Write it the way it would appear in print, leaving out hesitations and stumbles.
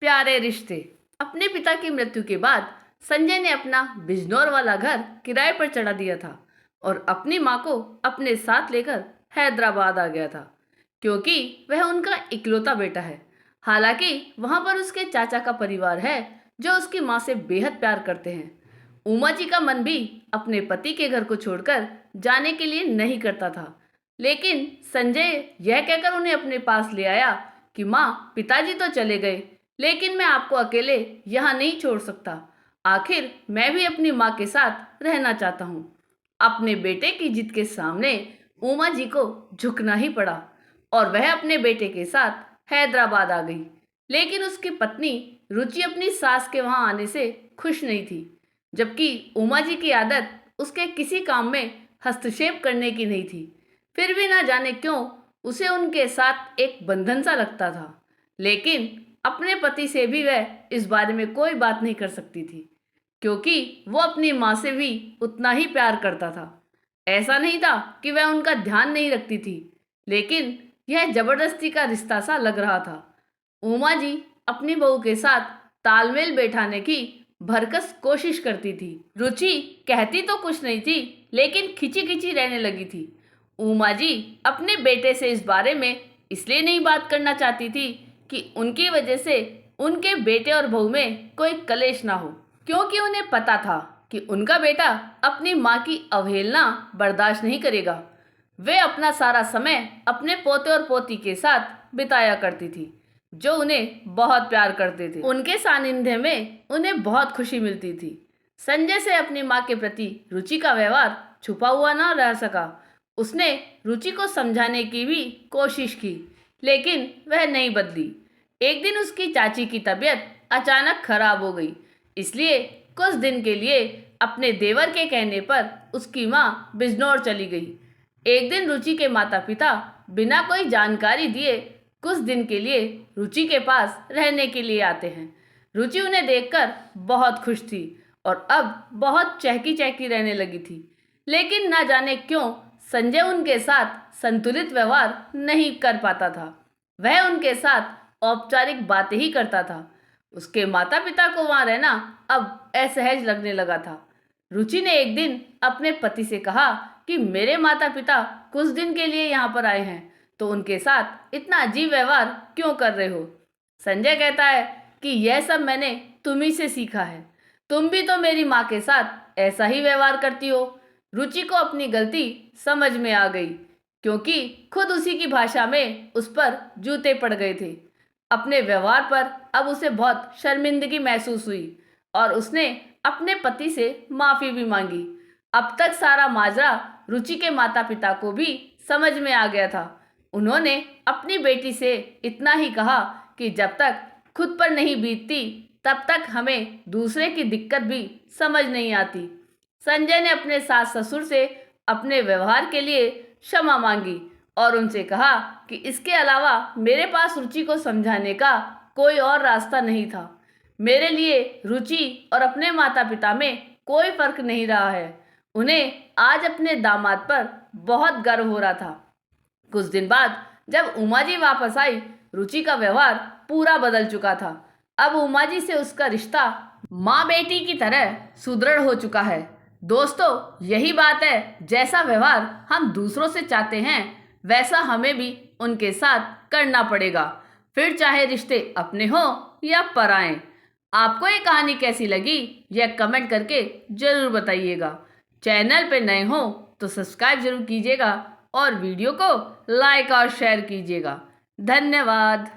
प्यारे रिश्ते। अपने पिता की मृत्यु के बाद संजय ने अपना बिजनौर वाला घर किराए पर चढ़ा दिया था और अपनी माँ को अपने साथ लेकर हैदराबाद आ गया था, क्योंकि वह उनका इकलौता बेटा है। हालांकि वहां पर उसके चाचा का परिवार है जो उसकी माँ से बेहद प्यार करते हैं। उमा जी का मन भी अपने पति के घर को छोड़कर जाने के लिए नहीं करता था, लेकिन संजय यह कहकर उन्हें अपने पास ले आया कि माँ, पिताजी तो चले गए, लेकिन मैं आपको अकेले यहाँ नहीं छोड़ सकता। आखिर मैं भी अपनी माँ के साथ रहना चाहता हूँ। अपने बेटे की जिद के सामने उमा जी को झुकना ही पड़ा और वह अपने बेटे के साथ हैदराबाद आ गई। लेकिन उसकी पत्नी रुचि अपनी सास के वहां आने से खुश नहीं थी, जबकि उमा जी की आदत उसके किसी काम में हस्तक्षेप करने की नहीं थी। फिर भी ना जाने क्यों उसे उनके साथ एक बंधन सा लगता था, लेकिन अपने पति से भी वह इस बारे में कोई बात नहीं कर सकती थी, क्योंकि वो अपनी माँ से भी उतना ही प्यार करता था। ऐसा नहीं था कि वह उनका ध्यान नहीं रखती थी, लेकिन यह जबरदस्ती का रिश्ता सा लग रहा था। उमा जी अपनी बहू के साथ तालमेल बैठाने की भरकस कोशिश करती थी। रुचि कहती तो कुछ नहीं थी, लेकिन खिंची खिंची रहने लगी थी। उमा जी अपने बेटे से इस बारे में इसलिए नहीं बात करना चाहती थी कि उनकी वजह से उनके बेटे और बहू में कोई कलेश ना हो, क्योंकि उन्हें पता था कि उनका बेटा अपनी माँ की अवहेलना बर्दाश्त नहीं करेगा। वे अपना सारा समय अपने पोते और पोती के साथ बिताया करती थी, जो उन्हें बहुत प्यार करते थे। उनके सानिध्य में उन्हें बहुत खुशी मिलती थी। संजय से अपनी माँ के प्रति रुचि का व्यवहार छुपा हुआ न रह सका। उसने रुचि को समझाने की भी कोशिश की, लेकिन वह नहीं बदली। एक दिन उसकी चाची की तबीयत अचानक खराब हो गई, इसलिए कुछ दिन के लिए अपने देवर के कहने पर उसकी माँ बिजनौर चली गई। एक दिन रुचि के माता पिता बिना कोई जानकारी दिए कुछ दिन के लिए रुचि के पास रहने के लिए आते हैं। रुचि उन्हें देखकर बहुत खुश थी और अब बहुत चहकी चहकी रहने लगी थी, लेकिन ना जाने क्यों संजय उनके साथ संतुलित व्यवहार नहीं कर पाता था। वह उनके साथ औपचारिक बातें ही करता था। उसके माता पिता को वहां रहना अब असहज लगने लगा था। रुचि ने एक दिन अपने पति से कहा कि मेरे माता पिता कुछ दिन के लिए यहाँ पर आए हैं, तो उनके साथ इतना अजीब व्यवहार क्यों कर रहे हो। संजय कहता है कि यह सब मैंने तुम्ही से सीखा है, तुम भी तो मेरी माँ के साथ ऐसा ही व्यवहार करती हो। रुचि को अपनी गलती समझ में आ गई, क्योंकि खुद उसी की भाषा में उस पर जूते पड़ गए थे। अपने व्यवहार पर अब उसे बहुत शर्मिंदगी महसूस हुई और उसने अपने पति से माफ़ी भी मांगी। अब तक सारा माजरा रुचि के माता पिता को भी समझ में आ गया था। उन्होंने अपनी बेटी से इतना ही कहा कि जब तक खुद पर नहीं बीतती तब तक हमें दूसरे की दिक्कत भी समझ नहीं आती। संजय ने अपने सास ससुर से अपने व्यवहार के लिए क्षमा मांगी और उनसे कहा कि इसके अलावा मेरे पास रुचि को समझाने का कोई और रास्ता नहीं था। मेरे लिए रुचि और अपने माता पिता में कोई फर्क नहीं रहा है। उन्हें आज अपने दामाद पर बहुत गर्व हो रहा था। कुछ दिन बाद जब उमा जी वापस आई, रुचि का व्यवहार पूरा बदल चुका था। अब उमा जी से उसका रिश्ता माँ बेटी की तरह सुदृढ़ हो चुका है। दोस्तों, यही बात है, जैसा व्यवहार हम दूसरों से चाहते हैं वैसा हमें भी उनके साथ करना पड़ेगा, फिर चाहे रिश्ते अपने हों या पराए। आपको ये कहानी कैसी लगी यह कमेंट करके जरूर बताइएगा। चैनल पे नए हो तो सब्सक्राइब जरूर कीजिएगा और वीडियो को लाइक और शेयर कीजिएगा। धन्यवाद।